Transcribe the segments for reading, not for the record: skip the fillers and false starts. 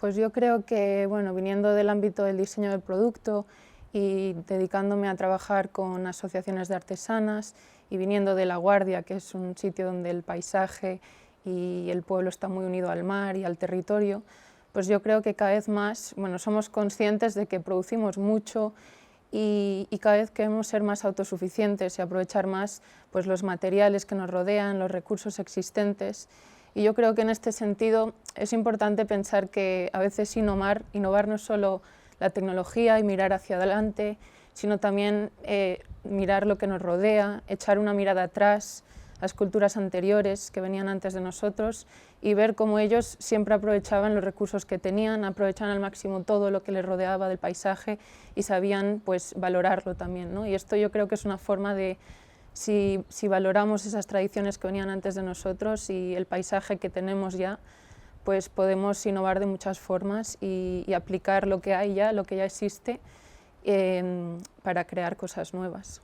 Pues yo creo que, bueno, viniendo del ámbito del diseño del producto y dedicándome a trabajar con asociaciones de artesanas y viniendo de La Guardia, que es un sitio donde el paisaje y el pueblo está muy unido al mar y al territorio, pues yo creo que cada vez más, bueno, somos conscientes de que producimos mucho y cada vez queremos ser más autosuficientes y aprovechar más pues, los materiales que nos rodean, los recursos existentes. Y yo creo que en este sentido es importante pensar que a veces innovar no es solo la tecnología y mirar hacia adelante, sino también mirar lo que nos rodea, echar una mirada atrás, las culturas anteriores que venían antes de nosotros y ver cómo ellos siempre aprovechaban los recursos que tenían, aprovechaban al máximo todo lo que les rodeaba del paisaje y sabían pues, valorarlo también, ¿no? Y esto yo creo que es una forma de, si valoramos esas tradiciones que venían antes de nosotros y el paisaje que tenemos ya, pues podemos innovar de muchas formas y aplicar lo que hay ya, lo que ya existe, para crear cosas nuevas.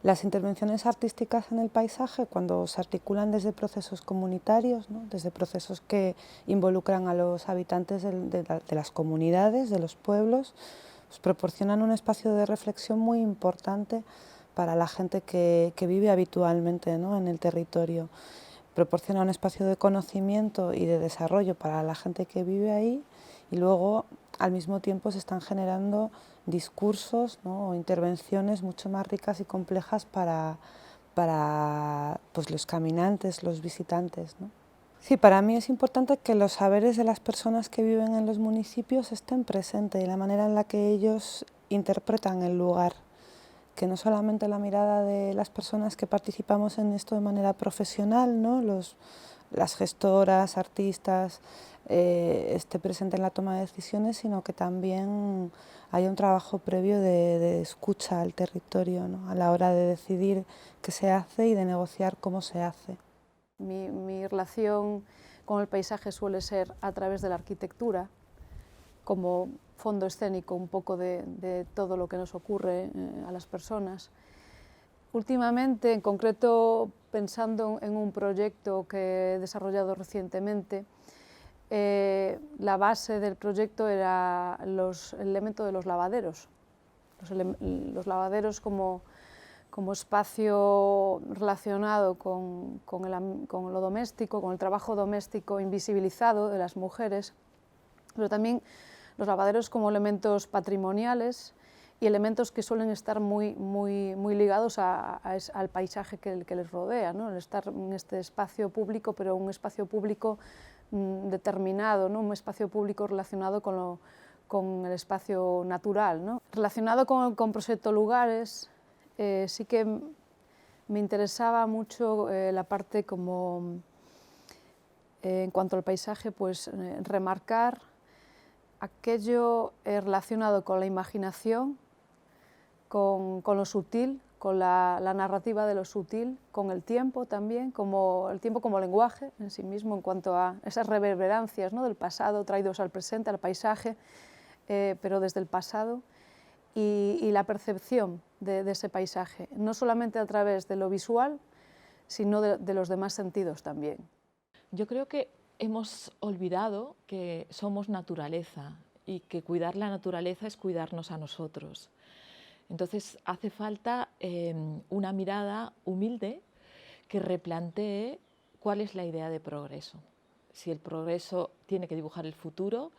Las intervenciones artísticas en el paisaje, cuando se articulan desde procesos comunitarios, ¿no? Desde procesos que involucran a los habitantes de las comunidades, de los pueblos, pues proporcionan un espacio de reflexión muy importante para la gente que vive habitualmente, ¿no? En el territorio. Proporciona un espacio de conocimiento y de desarrollo para la gente que vive ahí y luego al mismo tiempo se están generando discursos, ¿no? O intervenciones mucho más ricas y complejas para pues, los caminantes, los visitantes, ¿no? Sí, para mí es importante que los saberes de las personas que viven en los municipios estén presentes y la manera en la que ellos interpretan el lugar, que no solamente la mirada de las personas que participamos en esto de manera profesional, ¿no? Las gestoras, artistas, esté presente en la toma de decisiones, sino que también haya un trabajo previo de escucha al territorio, ¿no? A la hora de decidir qué se hace y de negociar cómo se hace. Mi relación con el paisaje suele ser a través de la arquitectura, como fondo escénico un poco de todo lo que nos ocurre a las personas. Últimamente, en concreto, pensando en un proyecto que he desarrollado recientemente, la base del proyecto era el elemento de los lavaderos. Los lavaderos como espacio relacionado con lo doméstico, con el trabajo doméstico invisibilizado de las mujeres, pero también los lavaderos como elementos patrimoniales y elementos que suelen estar muy ligados al paisaje que les rodea, ¿no? El estar en este espacio público, pero un espacio público determinado, ¿no? Un espacio público relacionado con el espacio natural, ¿no? Relacionado con Proxecto Lugares, sí que me interesaba mucho la parte como, en cuanto al paisaje, pues remarcar aquello relacionado con la imaginación, con lo sutil, con la narrativa de lo sutil, con el tiempo también, como el tiempo como lenguaje en sí mismo, en cuanto a esas reverberancias, ¿no? Del pasado traídos al presente, al paisaje, pero desde el pasado, y la percepción de ese paisaje, no solamente a través de lo visual, sino de los demás sentidos también. Yo creo que hemos olvidado que somos naturaleza y que cuidar la naturaleza es cuidarnos a nosotros. Entonces hace falta una mirada humilde que replantee cuál es la idea de progreso. Si el progreso tiene que dibujar el futuro,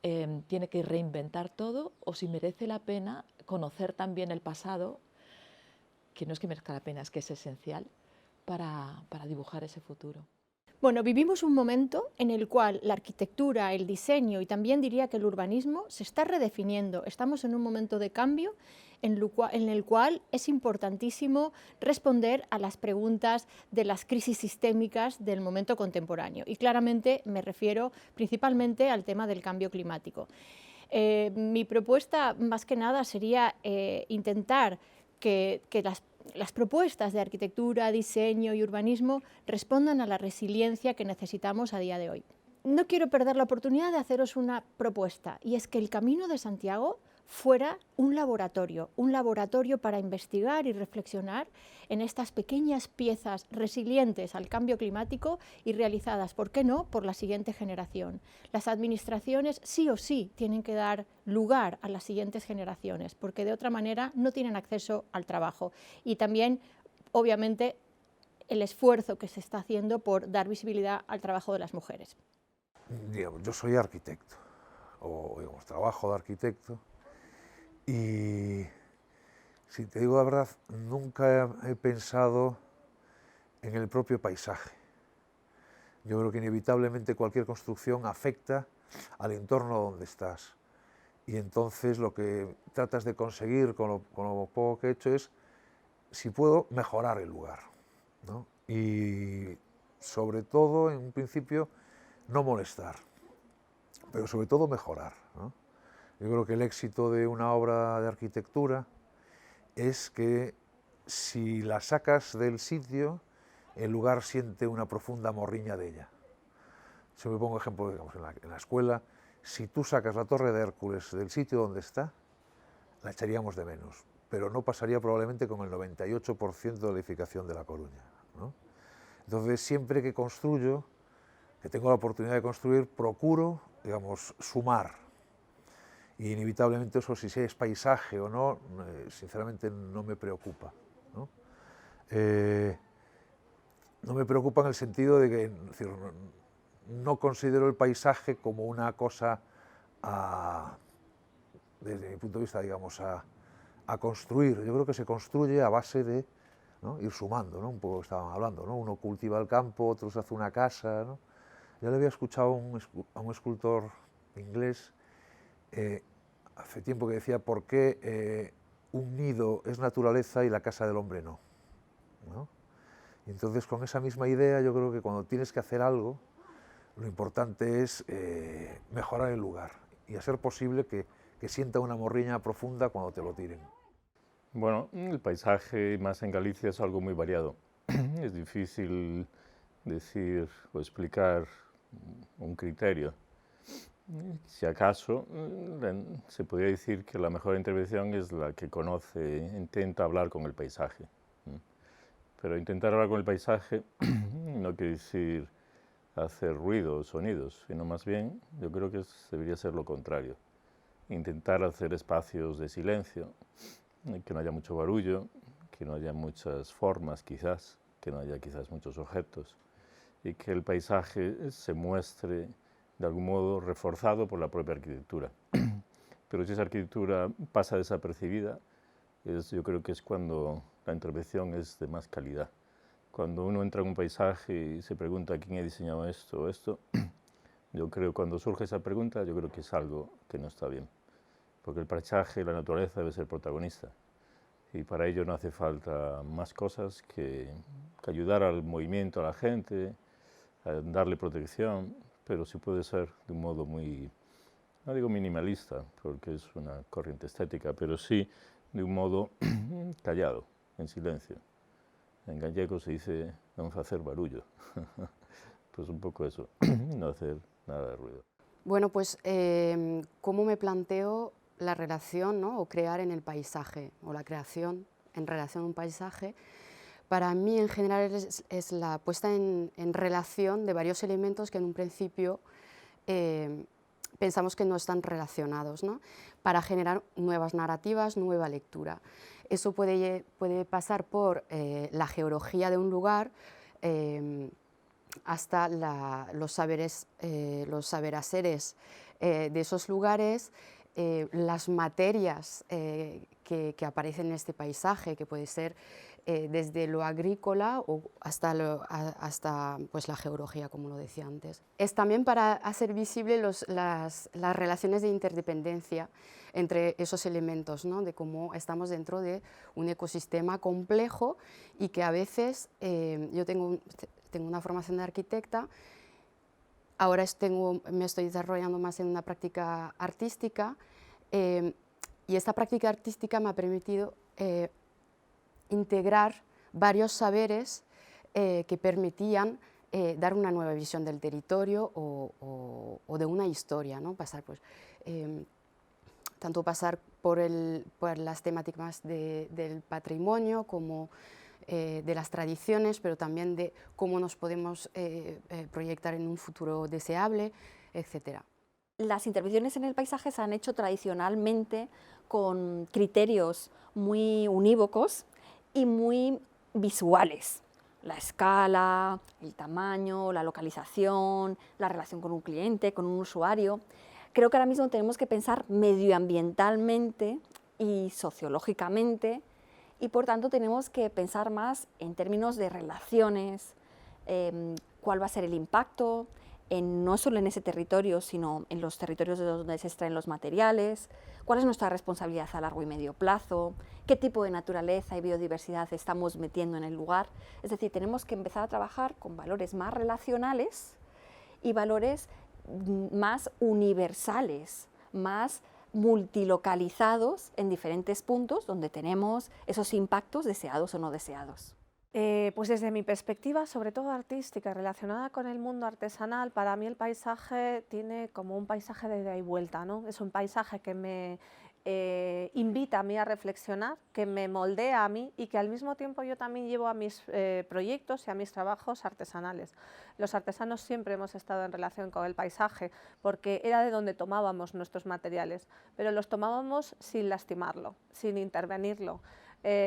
tiene que reinventar todo, o si merece la pena conocer también el pasado, que no es que merezca la pena, es que es esencial para dibujar ese futuro. Bueno, vivimos un momento en el cual la arquitectura, el diseño y también diría que el urbanismo se está redefiniendo. Estamos en un momento de cambio en el cual es importantísimo responder a las preguntas de las crisis sistémicas del momento contemporáneo. Y claramente me refiero principalmente al tema del cambio climático. Mi propuesta más que nada sería intentar que las propuestas de arquitectura, diseño y urbanismo respondan a la resiliencia que necesitamos a día de hoy. No quiero perder la oportunidad de haceros una propuesta, y es que el Camino de Santiago fuera un laboratorio para investigar y reflexionar en estas pequeñas piezas resilientes al cambio climático y realizadas, ¿por qué no?, por la siguiente generación. Las administraciones sí o sí tienen que dar lugar a las siguientes generaciones, porque de otra manera no tienen acceso al trabajo. Y también, obviamente, el esfuerzo que se está haciendo por dar visibilidad al trabajo de las mujeres. Digamos, yo soy arquitecto, o digamos, trabajo de arquitecto, y si te digo la verdad, nunca he pensado en el propio paisaje. Yo creo que inevitablemente cualquier construcción afecta al entorno donde estás. Y entonces lo que tratas de conseguir con lo poco que he hecho es, si puedo, mejorar el lugar, ¿no? Y sobre todo, en un principio, no molestar, pero sobre todo mejorar, ¿no? Yo creo que el éxito de una obra de arquitectura es que si la sacas del sitio, el lugar siente una profunda morriña de ella. Si me pongo ejemplo, digamos, en la escuela, si tú sacas la Torre de Hércules del sitio donde está, la echaríamos de menos, pero no pasaría probablemente con el 98% de la edificación de La Coruña, ¿no? Entonces, siempre que construyo, que tengo la oportunidad de construir, procuro, digamos, sumar. Y inevitablemente eso, si es paisaje o no, sinceramente no me preocupa, ¿no? No me preocupa en el sentido de que, es decir, no considero el paisaje como una cosa desde mi punto de vista, digamos, a construir. Yo creo que se construye a base de, ¿no?, ir sumando, ¿no? Un poco estaban hablando, ¿no? Uno cultiva el campo, otros hace una casa, ¿no? Yo le había escuchado a un escultor inglés hace tiempo que decía por qué un nido es naturaleza y la casa del hombre no, ¿no? Y entonces, con esa misma idea, yo creo que cuando tienes que hacer algo, lo importante es mejorar el lugar y a ser posible que sienta una morriña profunda cuando te lo tiren. Bueno, el paisaje, más en Galicia, es algo muy variado. Es difícil decir o explicar un criterio. Si acaso, se podría decir que la mejor intervención es la que conoce, intenta hablar con el paisaje. Pero intentar hablar con el paisaje no quiere decir hacer ruidos, sonidos, sino más bien, yo creo que debería ser lo contrario. Intentar hacer espacios de silencio, que no haya mucho barullo, que no haya muchas formas quizás, que no haya quizás muchos objetos, y que el paisaje se muestre de algún modo reforzado por la propia arquitectura. Pero si esa arquitectura pasa desapercibida, yo creo que es cuando la intervención es de más calidad. Cuando uno entra en un paisaje y se pregunta quién ha diseñado esto o esto, yo creo que cuando surge esa pregunta, yo creo que es algo que no está bien. Porque el paisaje, la naturaleza debe ser protagonista. Y para ello no hace falta más cosas que ayudar al movimiento, a la gente, a darle protección, pero sí puede ser de un modo muy, no digo minimalista, porque es una corriente estética, pero sí de un modo callado, en silencio. En gallego se dice non facer barullo. Pues un poco eso, no hacer nada de ruido. Bueno, pues cómo me planteo la relación, ¿no?, o crear en el paisaje, o la creación en relación a un paisaje. Para mí, en general, es la puesta en relación de varios elementos que en un principio pensamos que no están relacionados, ¿no?, para generar nuevas narrativas, nueva lectura. Eso puede pasar por la geología de un lugar, hasta los saberes haceres de esos lugares, las materias que aparecen en este paisaje, que puede ser desde lo agrícola o hasta pues, la geología, como lo decía antes. Es también para hacer visible las relaciones de interdependencia entre esos elementos, ¿no?, de cómo estamos dentro de un ecosistema complejo y que a veces, yo tengo una formación de arquitecta, ahora me estoy desarrollando más en una práctica artística, y esta práctica artística me ha permitido integrar varios saberes que permitían dar una nueva visión del territorio o de una historia, ¿no? Pasar, pues, tanto pasar por las temáticas del patrimonio como de las tradiciones, pero también de cómo nos podemos proyectar en un futuro deseable, etc. Las intervenciones en el paisaje se han hecho tradicionalmente con criterios muy unívocos y muy visuales. La escala, el tamaño, la localización, la relación con un cliente, con un usuario. Creo que ahora mismo tenemos que pensar medioambientalmente y sociológicamente, y por tanto tenemos que pensar más en términos de relaciones, cuál va a ser el impacto, no solo en ese territorio, sino en los territorios de donde se extraen los materiales, cuál es nuestra responsabilidad a largo y medio plazo, qué tipo de naturaleza y biodiversidad estamos metiendo en el lugar. Es decir, tenemos que empezar a trabajar con valores más relacionales y valores más universales, más multilocalizados en diferentes puntos donde tenemos esos impactos deseados o no deseados. Pues desde mi perspectiva, sobre todo artística y relacionada con el mundo artesanal, para mí el paisaje tiene como un paisaje de ida y vuelta, ¿no? Es un paisaje que me invita a mí a reflexionar, que me moldea a mí y que al mismo tiempo yo también llevo a mis proyectos y a mis trabajos artesanales. Los artesanos siempre hemos estado en relación con el paisaje porque era de donde tomábamos nuestros materiales, pero los tomábamos sin lastimarlo, sin intervenirlo.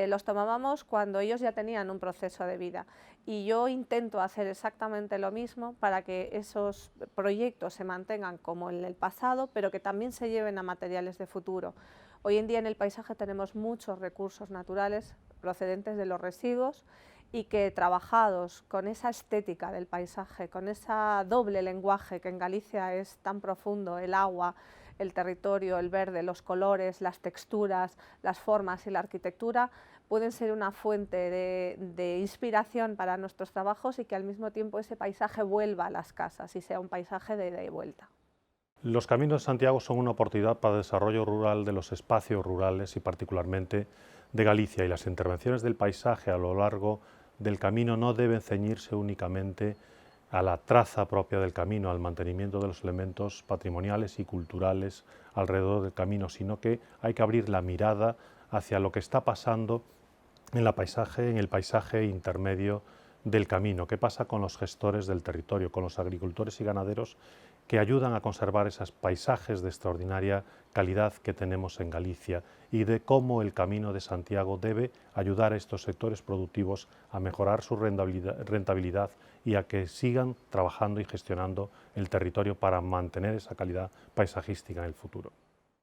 Los tomábamos cuando ellos ya tenían un proceso de vida, y yo intento hacer exactamente lo mismo para que esos proyectos se mantengan como en el pasado, pero que también se lleven a materiales de futuro. Hoy en día en el paisaje tenemos muchos recursos naturales procedentes de los residuos y que, trabajados con esa estética del paisaje, con ese doble lenguaje que en Galicia es tan profundo, el agua, el territorio, el verde, los colores, las texturas, las formas y la arquitectura, pueden ser una fuente de inspiración para nuestros trabajos, y que al mismo tiempo ese paisaje vuelva a las casas y sea un paisaje de ida y vuelta. Los Caminos de Santiago son una oportunidad para el desarrollo rural de los espacios rurales y particularmente de Galicia, y las intervenciones del paisaje a lo largo del camino no deben ceñirse únicamente a la traza propia del camino, al mantenimiento de los elementos patrimoniales y culturales alrededor del camino, sino que hay que abrir la mirada hacia lo que está pasando en el paisaje intermedio del camino. ¿Qué pasa con los gestores del territorio, con los agricultores y ganaderos que ayudan a conservar esos paisajes de extraordinaria calidad que tenemos en Galicia, y de cómo el Camino de Santiago debe ayudar a estos sectores productivos a mejorar su rentabilidad y a que sigan trabajando y gestionando el territorio para mantener esa calidad paisajística en el futuro?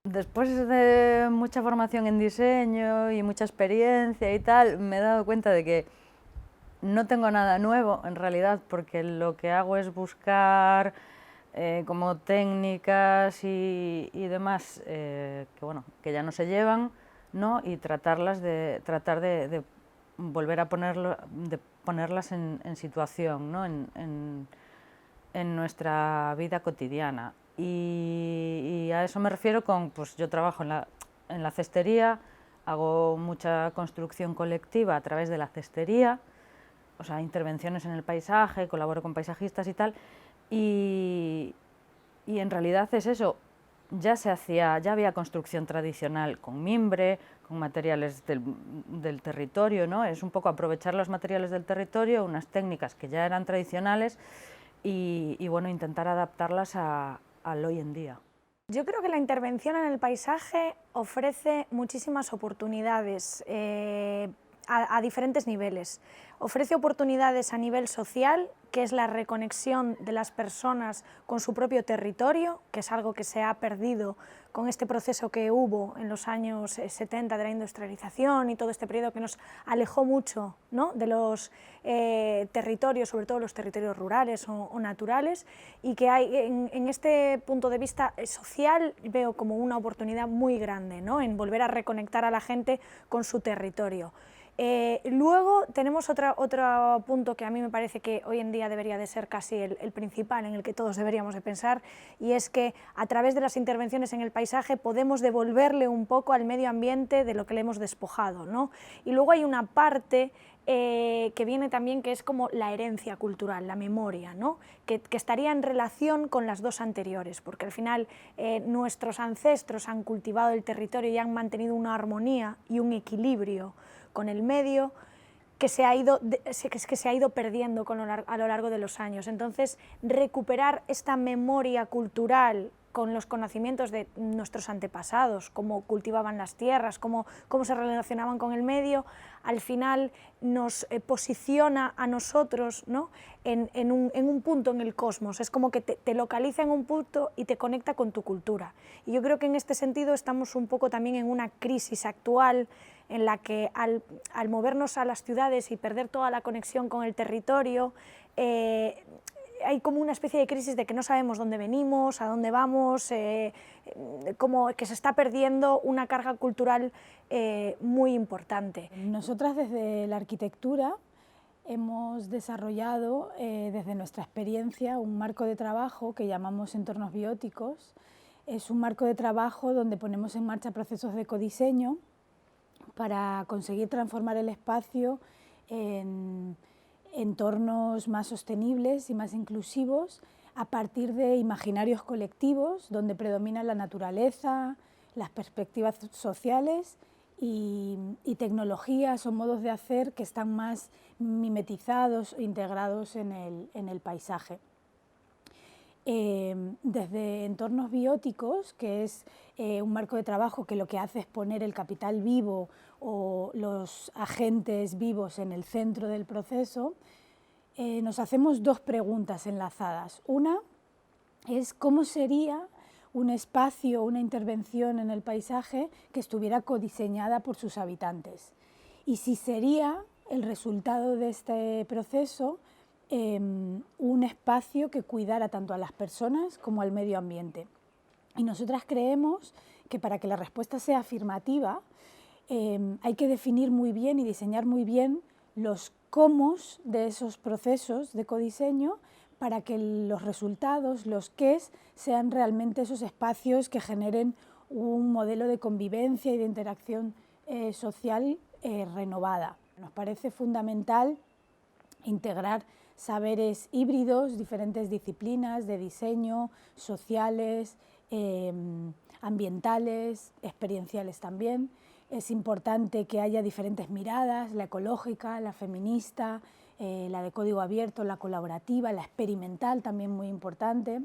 Después de mucha formación en diseño y mucha experiencia y tal, me he dado cuenta de que no tengo nada nuevo en realidad, porque lo que hago es buscar como técnicas y demás que ya no se llevan, ¿no? Y tratar de volver a ponerlas en situación, ¿no? en nuestra vida cotidiana. Y a eso me refiero pues yo trabajo en la cestería, hago mucha construcción colectiva a través de la cestería, o sea, intervenciones en el paisaje, colaboro con paisajistas y tal, y en realidad es eso. Ya había construcción tradicional con mimbre, con materiales del territorio, ¿no? Es un poco aprovechar los materiales del territorio, unas técnicas que ya eran tradicionales, y bueno, intentar adaptarlas al hoy en día. Yo creo que la intervención en el paisaje ofrece muchísimas oportunidades a diferentes niveles. Ofrece oportunidades a nivel social, que es la reconexión de las personas con su propio territorio, que es algo que se ha perdido con este proceso que hubo en los años 70 de la industrialización y todo este periodo que nos alejó mucho, ¿no?, de los territorios, sobre todo los territorios rurales o naturales, y que hay en este punto de vista social veo como una oportunidad muy grande, ¿no?, en volver a reconectar a la gente con su territorio. Luego tenemos otro punto que a mí me parece que hoy en día debería de ser casi el principal, en el que todos deberíamos de pensar, y es que a través de las intervenciones en el paisaje podemos devolverle un poco al medio ambiente de lo que le hemos despojado, ¿no? Y luego hay una parte que viene también, que es como la herencia cultural, la memoria, ¿no? que estaría en relación con las dos anteriores, porque al final nuestros ancestros han cultivado el territorio y han mantenido una armonía y un equilibrio con el medio que se ha ido perdiendo a lo largo de los años. Entonces, recuperar esta memoria cultural con los conocimientos de nuestros antepasados, cómo cultivaban las tierras, cómo se relacionaban con el medio, al final nos posiciona a nosotros, ¿no? en un punto en el cosmos. Es como que te localiza en un punto y te conecta con tu cultura. Y yo creo que en este sentido estamos un poco también en una crisis actual en la que al movernos a las ciudades y perder toda la conexión con el territorio, hay como una especie de crisis de que no sabemos dónde venimos, a dónde vamos, como que se está perdiendo una carga cultural muy importante. Nosotras desde la arquitectura hemos desarrollado desde nuestra experiencia un marco de trabajo que llamamos entornos bióticos. Es un marco de trabajo donde ponemos en marcha procesos de ecodiseño para conseguir transformar el espacio en entornos más sostenibles y más inclusivos a partir de imaginarios colectivos donde predomina la naturaleza, las perspectivas sociales y tecnologías o modos de hacer que están más mimetizados e integrados en el paisaje. Desde entornos bióticos, que es un marco de trabajo que lo que hace es poner el capital vivo o los agentes vivos en el centro del proceso, nos hacemos dos preguntas enlazadas. Una es cómo sería un espacio, una intervención en el paisaje que estuviera codiseñada por sus habitantes, y si sería el resultado de este proceso un espacio que cuidara tanto a las personas como al medio ambiente. Y nosotras creemos que para que la respuesta sea afirmativa hay que definir muy bien y diseñar muy bien los cómo de esos procesos de codiseño para que los resultados, los qués, sean realmente esos espacios que generen un modelo de convivencia y de interacción social renovada. Nos parece fundamental integrar saberes híbridos, diferentes disciplinas de diseño, sociales, ambientales, experienciales también. Es importante que haya diferentes miradas, la ecológica, la feminista, la de código abierto, la colaborativa, la experimental, también muy importante.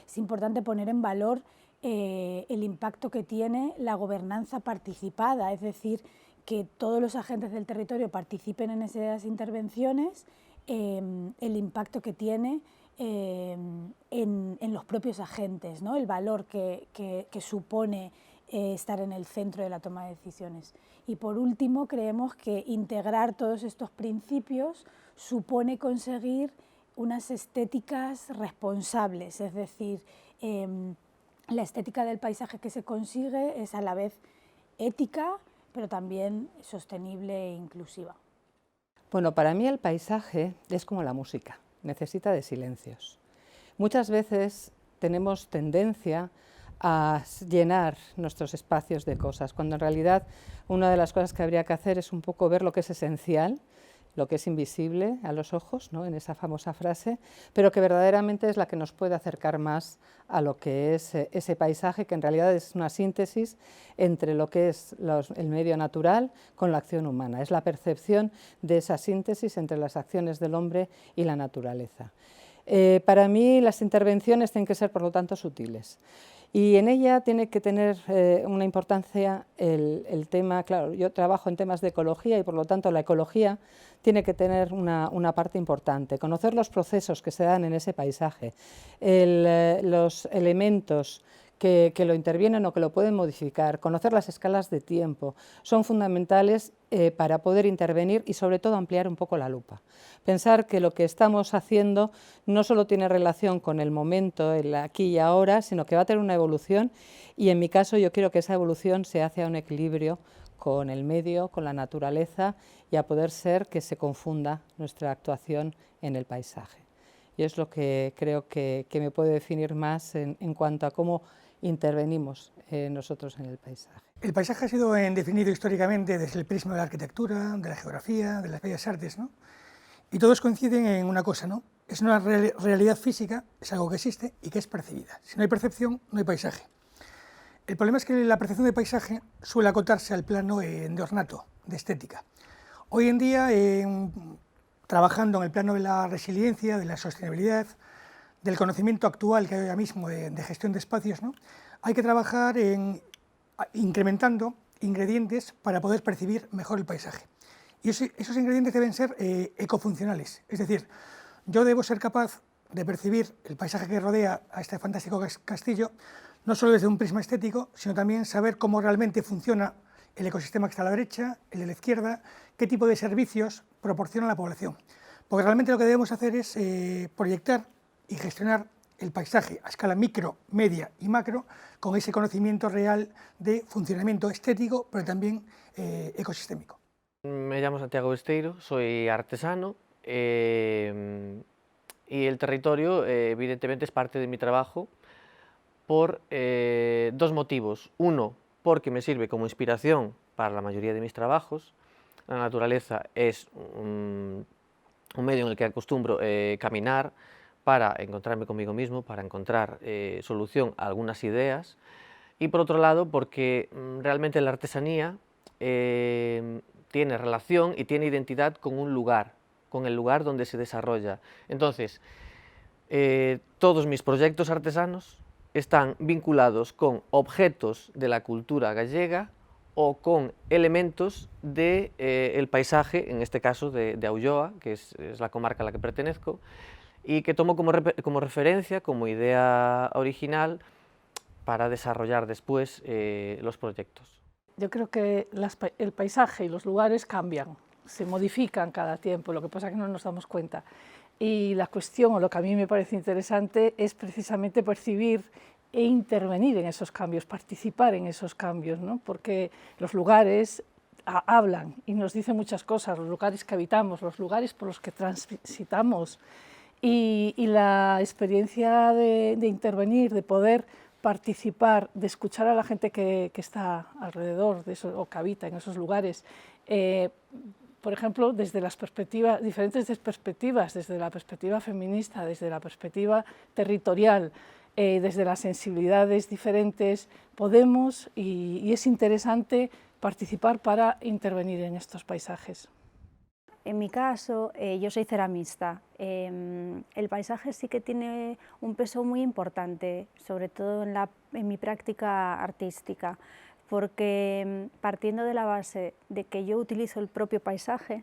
Es importante poner en valor el impacto que tiene la gobernanza participada, es decir, que todos los agentes del territorio participen en esas intervenciones, el impacto que tiene en los propios agentes, ¿no? El valor que supone estar en el centro de la toma de decisiones. Y por último, creemos que integrar todos estos principios supone conseguir unas estéticas responsables, es decir, la estética del paisaje que se consigue es a la vez ética, pero también sostenible e inclusiva. Bueno, para mí el paisaje es como la música, necesita de silencios. Muchas veces tenemos tendencia a llenar nuestros espacios de cosas, cuando en realidad una de las cosas que habría que hacer es un poco ver lo que es esencial, lo que es invisible a los ojos, ¿no? En esa famosa frase, pero que verdaderamente es la que nos puede acercar más a lo que es ese paisaje, que en realidad es una síntesis entre lo que es el medio natural con la acción humana. Es la percepción de esa síntesis entre las acciones del hombre y la naturaleza. Para mí las intervenciones tienen que ser, por lo tanto, sutiles. Y en ella tiene que tener una importancia el tema, claro, yo trabajo en temas de ecología y por lo tanto la ecología tiene que tener una parte importante, conocer los procesos que se dan en ese paisaje, los elementos que lo intervienen o que lo pueden modificar, conocer las escalas de tiempo, son fundamentales para poder intervenir y sobre todo ampliar un poco la lupa. Pensar que lo que estamos haciendo no solo tiene relación con el momento, el aquí y ahora, sino que va a tener una evolución y en mi caso yo quiero que esa evolución se hace a un equilibrio con el medio, con la naturaleza y a poder ser que se confunda nuestra actuación en el paisaje. y es lo que creo que me puede definir más en cuanto a cómo intervenimos nosotros en el paisaje. El paisaje ha sido definido históricamente desde el prisma de la arquitectura, de la geografía, de las bellas artes, ¿no? Y todos coinciden en una cosa, ¿no? Es una realidad física, es algo que existe y que es percibida. Si no hay percepción, no hay paisaje. El problema es que la percepción de paisaje suele acotarse al plano de ornato, de estética. Hoy en día, trabajando en el plano de la resiliencia, de la sostenibilidad, del conocimiento actual que hay ahora mismo de gestión de espacios, ¿no? Hay que trabajar incrementando ingredientes para poder percibir mejor el paisaje. Y esos ingredientes deben ser ecofuncionales, es decir, yo debo ser capaz de percibir el paisaje que rodea a este fantástico castillo, no solo desde un prisma estético, sino también saber cómo realmente funciona el ecosistema que está a la derecha, el de la izquierda, qué tipo de servicios proporciona la población. Porque realmente lo que debemos hacer es proyectar y gestionar el paisaje a escala micro, media y macro, con ese conocimiento real de funcionamiento estético, pero también ecosistémico. Me llamo Santiago Besteiro, soy artesano y el territorio evidentemente es parte de mi trabajo por dos motivos. Uno, porque me sirve como inspiración para la mayoría de mis trabajos. La naturaleza es un medio en el que acostumbro caminar para encontrarme conmigo mismo, para encontrar solución a algunas ideas. Y por otro lado, porque realmente la artesanía tiene relación y tiene identidad con un lugar, con el lugar donde se desarrolla. Entonces, todos mis proyectos artesanos están vinculados con objetos de la cultura gallega o con elementos del paisaje, en este caso de Ulloa, que es la comarca a la que pertenezco, y que tomo como referencia, como idea original, para desarrollar después los proyectos. Yo creo que el paisaje y los lugares cambian, se modifican cada tiempo, lo que pasa es que no nos damos cuenta. Y la cuestión, o lo que a mí me parece interesante, es precisamente percibir e intervenir en esos cambios, participar en esos cambios, ¿no? Porque los lugares hablan y nos dicen muchas cosas, los lugares que habitamos, los lugares por los que transitamos, y la experiencia de intervenir, de poder participar, de escuchar a la gente que está alrededor de eso, o que habita en esos lugares, por ejemplo, desde las perspectivas, diferentes perspectivas, desde la perspectiva feminista, desde la perspectiva territorial, desde las sensibilidades diferentes, podemos y es interesante participar para intervenir en estos paisajes. En mi caso, yo soy ceramista. El paisaje sí que tiene un peso muy importante, sobre todo en mi práctica artística, porque partiendo de la base de que yo utilizo el propio paisaje,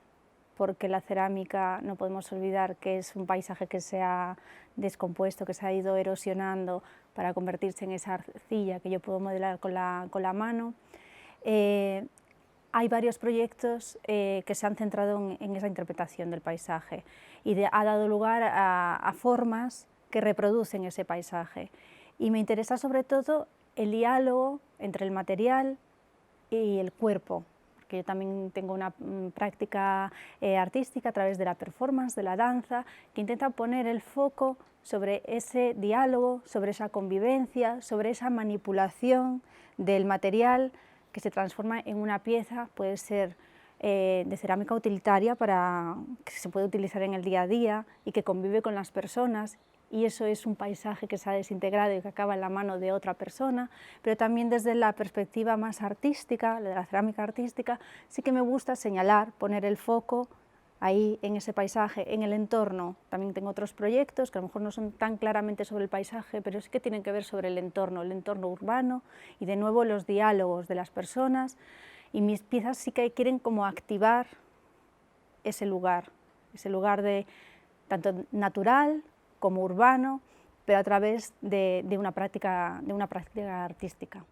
porque la cerámica no podemos olvidar que es un paisaje que se ha descompuesto, que se ha ido erosionando para convertirse en esa arcilla que yo puedo modelar con la mano. Hay varios proyectos que se han centrado en esa interpretación del paisaje y ha dado lugar a formas que reproducen ese paisaje. Y me interesa sobre todo el diálogo entre el material y el cuerpo, porque yo también tengo una práctica artística a través de la performance, de la danza, que intenta poner el foco sobre ese diálogo, sobre esa convivencia, sobre esa manipulación del material que se transforma en una pieza, puede ser de cerámica utilitaria que se puede utilizar en el día a día y que convive con las personas, y eso es un paisaje que se ha desintegrado y que acaba en la mano de otra persona. Pero también desde la perspectiva más artística, de la cerámica artística, sí que me gusta señalar, poner el foco ahí en ese paisaje, en el entorno. También tengo otros proyectos que a lo mejor no son tan claramente sobre el paisaje, pero sí que tienen que ver sobre el entorno urbano y de nuevo los diálogos de las personas, y mis piezas sí que quieren como activar ese lugar de tanto natural como urbano, pero a través de una práctica artística.